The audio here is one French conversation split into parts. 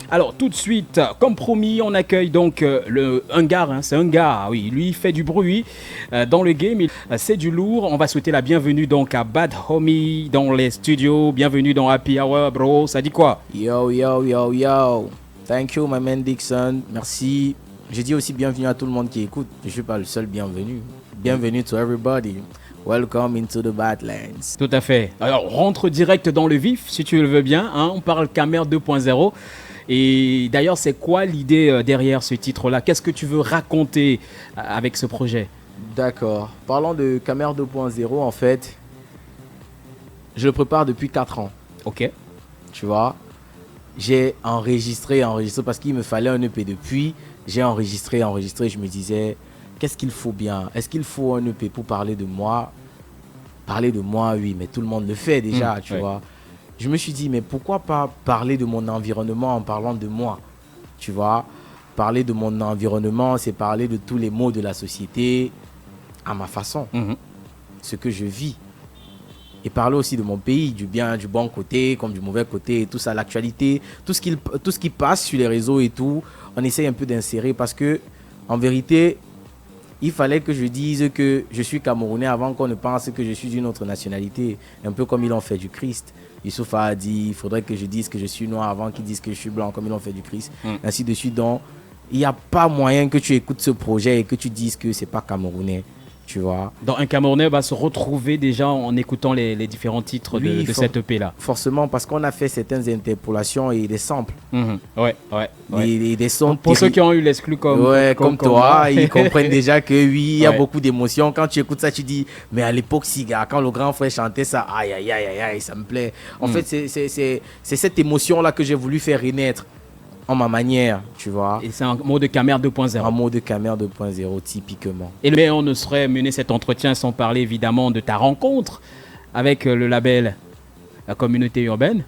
Alors tout de suite, comme promis, on accueille donc un gars, hein, c'est un gars, oui, lui il fait du bruit dans le game, c'est du lourd. On va souhaiter la bienvenue donc à Bad Homie dans les studios, bienvenue dans Happy Hour, bro, ça dit quoi? Yo, yo, yo, yo. Thank you, my man Dixon. Merci. Je dis aussi bienvenue à tout le monde qui écoute. Je ne suis pas le seul bienvenu. Bienvenue to everybody. Welcome into the Badlands. Tout à fait. Alors on rentre direct dans le vif, si tu le veux bien, hein. On parle Camer 2.0. Et d'ailleurs, c'est quoi l'idée derrière ce titre-là? Qu'est-ce que tu veux raconter avec ce projet? D'accord. Parlons de Camer 2.0, en fait, je le prépare depuis 4 ans. Ok. Tu vois, j'ai enregistré parce qu'il me fallait un EP depuis. J'ai enregistré. Je me disais, qu'est-ce qu'il faut bien? Est-ce qu'il faut un EP pour parler de moi? Parler de moi, oui, mais tout le monde le fait déjà, tu vois. Je me suis dit, mais pourquoi pas parler de mon environnement en parlant de moi? Tu vois, parler de mon environnement, c'est parler de tous les maux de la société à ma façon, ce que je vis. Et parler aussi de mon pays, du bien, du bon côté, comme du mauvais côté, et tout ça, l'actualité, tout ce qui passe sur les réseaux et tout, on essaye un peu d'insérer parce que, en vérité, il fallait que je dise que je suis Camerounais avant qu'on ne pense que je suis d'une autre nationalité, un peu comme ils l'ont fait du Christ. Youssouf a dit, il faudrait que je dise que je suis noir avant qu'ils disent que je suis blanc, comme ils l'ont fait du Christ, ainsi de suite. Donc, il n'y a pas moyen que tu écoutes ce projet et que tu dises que c'est pas camerounais, tu vois. Donc un Camerounais va se retrouver déjà en écoutant les différents titres de cette EP-là. Forcément, parce qu'on a fait certaines interpolations et des samples. Ouais. Et des sons pour ceux qui ont eu l'exclu comme toi, ils comprennent déjà que oui, il y a beaucoup d'émotions. Quand tu écoutes ça, tu dis, mais à l'époque, quand le grand frère chantait ça, aïe, aïe, aïe, aïe, aïe, ça me plaît. En fait, c'est cette émotion-là que j'ai voulu faire renaître en ma manière, tu vois. Et c'est un mot de Camer 2.0. Un mot de Camer 2.0, typiquement. Mais on ne saurait mener cet entretien sans parler évidemment de ta rencontre avec le label La Communauté Urbaine.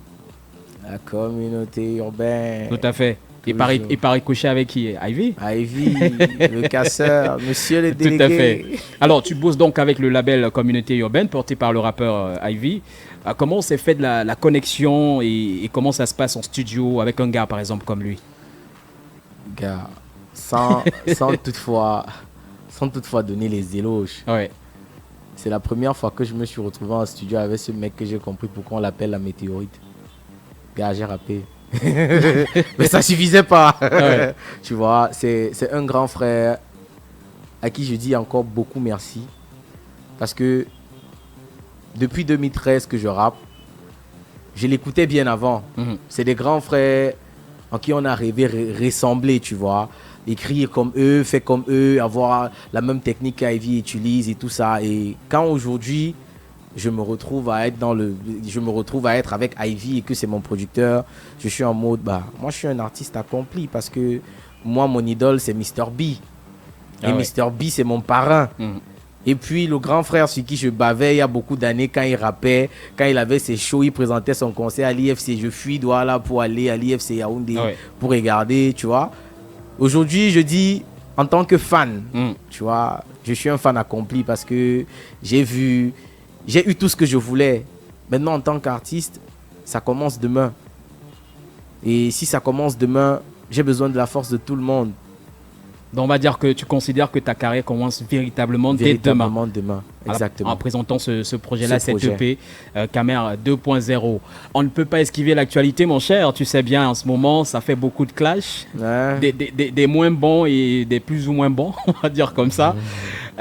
La Communauté Urbaine. Tout à fait. Et par ricochet avec qui? Ivy, le casseur, monsieur le délégué. Tout à fait. Alors, tu bosses donc avec le label Communauté Urbaine porté par le rappeur Ivy. Comment s'est fait de la connexion et comment ça se passe en studio avec un gars, par exemple, comme lui? Gars, sans toutefois donner les éloges. Ouais. C'est la première fois que je me suis retrouvé en studio avec ce mec que j'ai compris pourquoi on l'appelle la météorite. Gars, j'ai rappé. Mais ça suffisait pas. Ouais. Tu vois, c'est un grand frère à qui je dis encore beaucoup merci. Parce que depuis 2013 que je rappe, je l'écoutais bien avant. C'est des grands frères en qui on a rêvé ressembler, tu vois. Écrire comme eux, faire comme eux, avoir la même technique qu'Ivy utilise et tout ça. Et quand aujourd'hui, je me retrouve à être avec Ivy et que c'est mon producteur, je suis en mode, moi je suis un artiste accompli parce que moi, mon idole, c'est Mr. B. Et Mr. B, c'est mon parrain. Et puis le grand frère sur qui je bavais il y a beaucoup d'années quand il rappait, quand il avait ses shows, il présentait son concert à l'IFC. Je fuis Douala pour aller à l'IFC Yaoundé pour regarder, tu vois. Aujourd'hui, je dis, en tant que fan, tu vois, je suis un fan accompli parce que j'ai eu tout ce que je voulais. Maintenant, en tant qu'artiste, ça commence demain. Et si ça commence demain, j'ai besoin de la force de tout le monde. Donc on va dire que tu considères que ta carrière commence véritablement dès demain. Exactement. En présentant ce projet-là, cette EP, Camer 2.0. On ne peut pas esquiver l'actualité, mon cher. Tu sais bien, en ce moment, ça fait beaucoup de clash. Des moins bons et des plus ou moins bons, on va dire comme ça.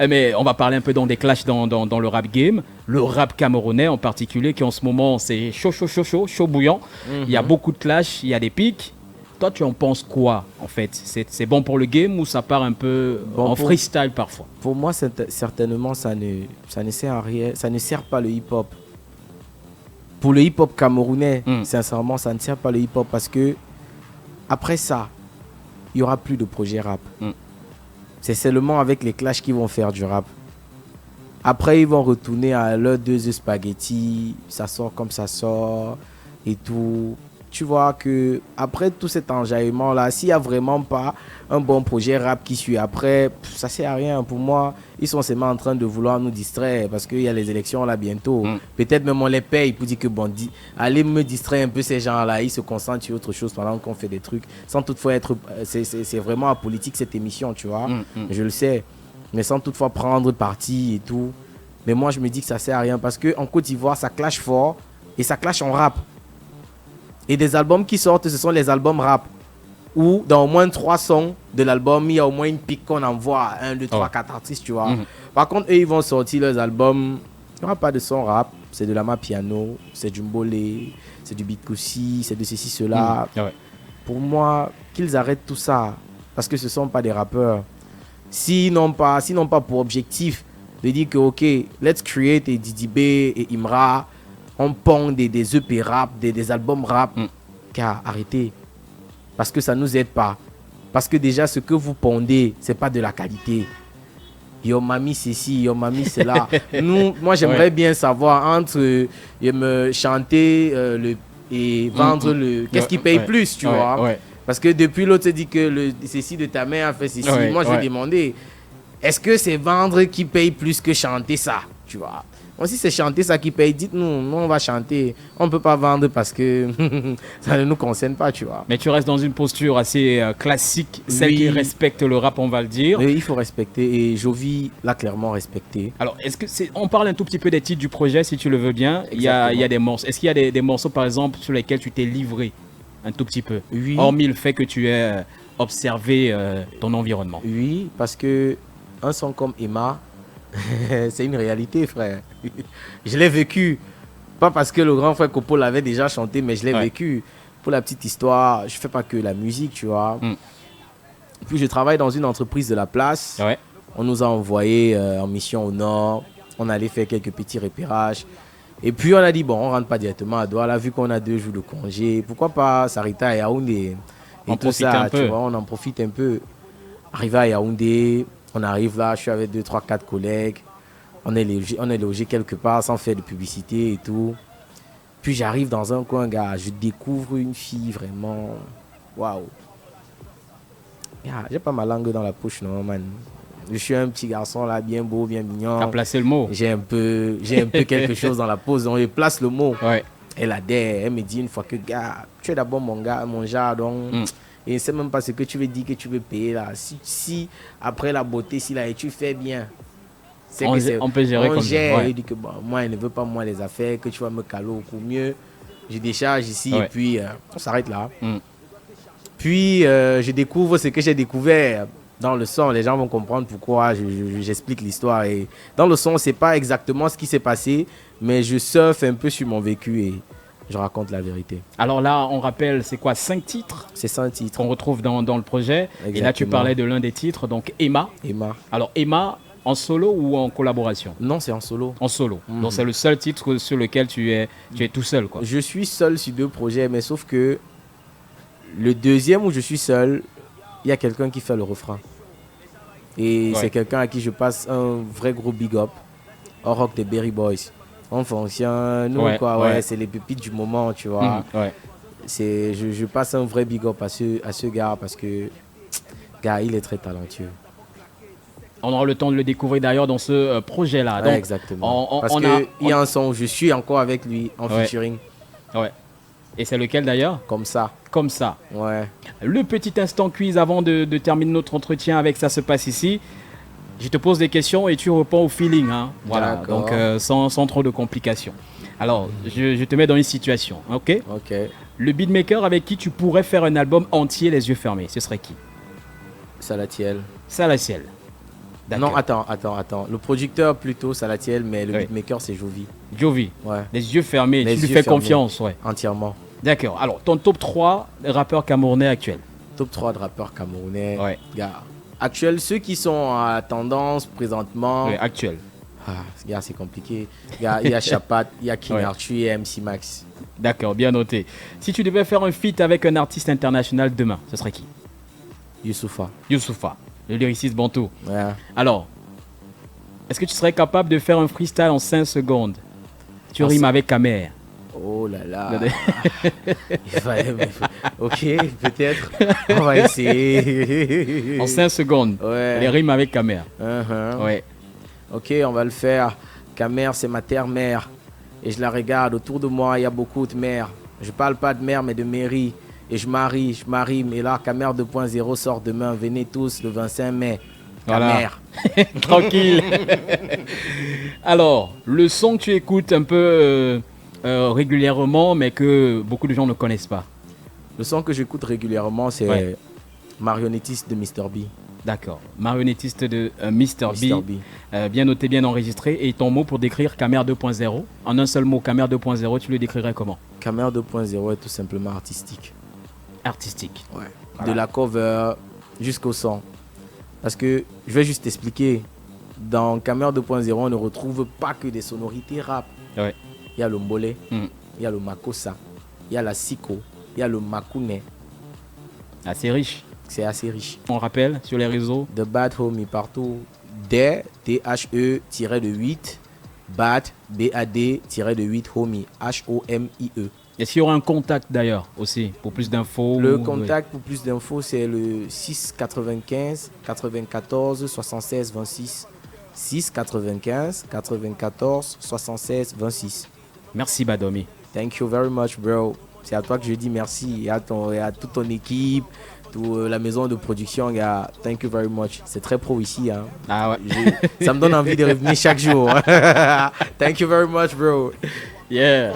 Mais on va parler un peu des clashs dans le rap game. Le rap camerounais en particulier, qui en ce moment, c'est chaud bouillant. Il y a beaucoup de clashs, il y a des pics. Toi, tu en penses quoi, en fait? C'est bon pour le game ou ça part un peu freestyle parfois? Pour moi, certainement, ça ne sert à rien. Ça ne sert pas le hip-hop. Pour le hip-hop camerounais, sincèrement, ça ne sert pas le hip-hop parce que après ça, il n'y aura plus de projet rap. C'est seulement avec les clashs qu'ils vont faire du rap. Après, ils vont retourner à leurs deux spaghettis. Ça sort comme ça sort et tout. tu vois que après tout cet enjaillement-là, s'il n'y a vraiment pas un bon projet rap qui suit après, ça ne sert à rien. Pour moi, ils sont seulement en train de vouloir nous distraire parce qu'il y a les élections là bientôt. Peut-être même on les paye pour dire que bon, allez me distraire un peu ces gens-là, ils se concentrent sur autre chose pendant qu'on fait des trucs, sans toutefois être... C'est vraiment apolitique cette émission, tu vois. Je le sais, mais sans toutefois prendre parti et tout. Mais moi, je me dis que ça ne sert à rien parce qu'en Côte d'Ivoire, ça clash fort et ça clash en rap. Et des albums qui sortent, ce sont les albums rap. Où dans au moins 3 sons de l'album, il y a au moins une pique qu'on envoie à 1, 2, 3, 4 artistes, tu vois. Par contre, eux, ils vont sortir leurs albums. Il n'y aura pas de son rap. C'est de l'ama piano, c'est du mbolé, c'est du beat koussi, c'est de ceci, cela. Pour moi, qu'ils arrêtent tout ça. Parce que ce ne sont pas des rappeurs. S'ils n'ont pas pour objectif de dire que, ok, let's create et Didi B et Imra, on pond des EP rap, des albums rap, car arrêtez. Parce que ça ne nous aide pas. Parce que déjà, ce que vous pondez, ce n'est pas de la qualité. Yo mami c'est ci, yo mami c'est là. Moi, j'aimerais bien savoir entre me chanter et vendre le... Qu'est-ce qui paye plus, tu vois. Parce que depuis l'autre se dit que ceci de ta mère a fait ceci. Moi, je vais demander, est-ce que c'est vendre qui paye plus que chanter ça, tu vois. Bon, si c'est chanter ça qui paye, dites-nous, nous on va chanter. On ne peut pas vendre parce que ça ne nous concerne pas, tu vois. Mais tu restes dans une posture assez classique, celle qui respecte le rap, on va le dire. Oui, il faut respecter et Jovi l'a clairement respecté. Alors, on parle un tout petit peu des titres du projet, si tu le veux bien. Il y a des morceaux. Est-ce qu'il y a des morceaux, par exemple, sur lesquels tu t'es livré un tout petit peu, hormis le fait que tu aies observé ton environnement? Oui, parce que un son comme Emma, c'est une réalité, frère. Je l'ai vécu. Pas parce que le grand frère Copo l'avait déjà chanté, mais je l'ai vécu. Pour la petite histoire, je ne fais pas que la musique, tu vois. Puis je travaille dans une entreprise de la place. On nous a envoyés en mission au nord. On allait faire quelques petits repérages. Et puis on a dit, bon, on ne rentre pas directement à Douala, vu qu'on a 2 jours de congé. Pourquoi pas s'arrêter à Yaoundé et tout ça, tu vois, on en profite un peu. Arrivé à Yaoundé, on arrive là, je suis avec 2, 3, 4 collègues. On est logé quelque part sans faire de publicité et tout. Puis j'arrive dans un coin, gars, je découvre une fille vraiment... Waouh. J'ai pas ma langue dans la poche, non, man. Je suis un petit garçon là, bien beau, bien mignon. T'as placé le mot. J'ai un peu quelque chose dans la pose, donc je place le mot. Elle adhère, elle me dit une fois que, gars, tu es d'abord mon gars, mon genre, donc... Et je ne sais même pas ce que tu veux dire que tu veux payer là. Si après la beauté, si là, et tu fais bien, on peut gérer comme ça. Il dit que bon, moi, il ne veut pas moi les affaires, que tu vas me caler au coup mieux. Je décharge ici et puis on s'arrête là. Puis je découvre ce que j'ai découvert dans le son. Les gens vont comprendre pourquoi j'explique l'histoire. Et dans le son, c'est pas exactement ce qui s'est passé, mais je surfe un peu sur mon vécu et je raconte la vérité. Alors là, on rappelle, c'est quoi, 5 titres? C'est 5 titres. Qu'on retrouve dans le projet. Exactement. Et là, tu parlais de l'un des titres, donc Emma. Alors Emma, en solo ou en collaboration? Non, c'est en solo. En solo. Donc c'est le seul titre sur lequel tu es tout seul, quoi. Je suis seul sur 2 projets, mais sauf que le deuxième où je suis seul, il y a quelqu'un qui fait le refrain. Et c'est quelqu'un à qui je passe un vrai gros big up. Au rock des Berry Boys. On fonctionne, nous, c'est les pépites du moment, tu vois. Je passe un vrai big up à ce gars parce que, gars, il est très talentueux. On aura le temps de le découvrir d'ailleurs dans ce projet-là. Donc, exactement. Parce qu'il y a un son où je suis encore avec lui en featuring. Et c'est lequel d'ailleurs? Comme ça. Comme ça. Ouais. Le petit instant quiz avant de terminer notre entretien avec Ça se passe ici. Je te pose des questions et tu réponds au feeling. Hein. Voilà. Donc sans trop de complications. Alors, je te mets dans une situation. Ok. Le beatmaker avec qui tu pourrais faire un album entier les yeux fermés, ce serait qui? Salatiel. Salatiel. Non, attends. Le producteur plutôt Salatiel, mais le beatmaker c'est Jovi. Jovi. Les yeux fermés, tu lui fais confiance, Entièrement. D'accord. Alors, ton top 3 rappeurs camerounais actuels? Top 3 de rappeurs camerounais. Gars, actuels, ceux qui sont à tendance présentement. Actuels. Gars, c'est compliqué. Gars, il y a Chapat, il y a King Arthur et MC Max. D'accord, bien noté. Si tu devais faire un feat avec un artiste international demain, ce serait qui? Youssoupha, le lyriciste bantou. Alors, est-ce que tu serais capable de faire un freestyle en 5 secondes? Tu rimes avec Kamer. Oh là là. Ok, peut-être. On va essayer. En 5 secondes. Ouais. Les rimes avec Kamer. Ouais. Ok, on va le faire. Kamer, c'est ma terre-mère. Et je la regarde. Autour de moi, il y a beaucoup de mères. Je parle pas de mère, mais de mairie. Et je marie. Mais là, Kamer 2.0 sort demain. Venez tous le 25 mai. Kamer. Voilà. Tranquille. Alors, le son que tu écoutes un peu régulièrement, mais que beaucoup de gens ne connaissent pas. Le son que j'écoute régulièrement, c'est Marionnettiste de Mr. B. D'accord. Marionnettiste de Mr. B. Bien noté, bien enregistré. Et ton mot pour décrire Kamer 2.0, en un seul mot, Kamer 2.0, tu le décrirais comment? Kamer 2.0 est tout simplement artistique. Artistique. Ouais. Voilà. De la cover jusqu'au son. Parce que, je vais juste t'expliquer, dans Kamer 2.0, on ne retrouve pas que des sonorités rap. Ouais. Il y a le mbolé, il y a le makossa, il y a la siko, il y a le makouné. Assez riche. C'est assez riche. On rappelle sur les réseaux. The Bad Homie partout. D-T-H-E-8, Bad, B-A-D-8, Homie, H-O-M-I-E. Est-ce qu'il y aura un contact d'ailleurs aussi pour plus d'infos? Le contact pour plus d'infos, c'est le 6 95 94 76 26. 6 95 94 76 26. Merci Badomi. Thank you very much, bro. C'est à toi que je dis merci et à toute ton équipe, toute la maison de production, gars. Thank you very much. C'est très pro ici. Hein. Ah ouais. Ça me donne envie de revenir chaque jour. Thank you very much, bro. Yeah.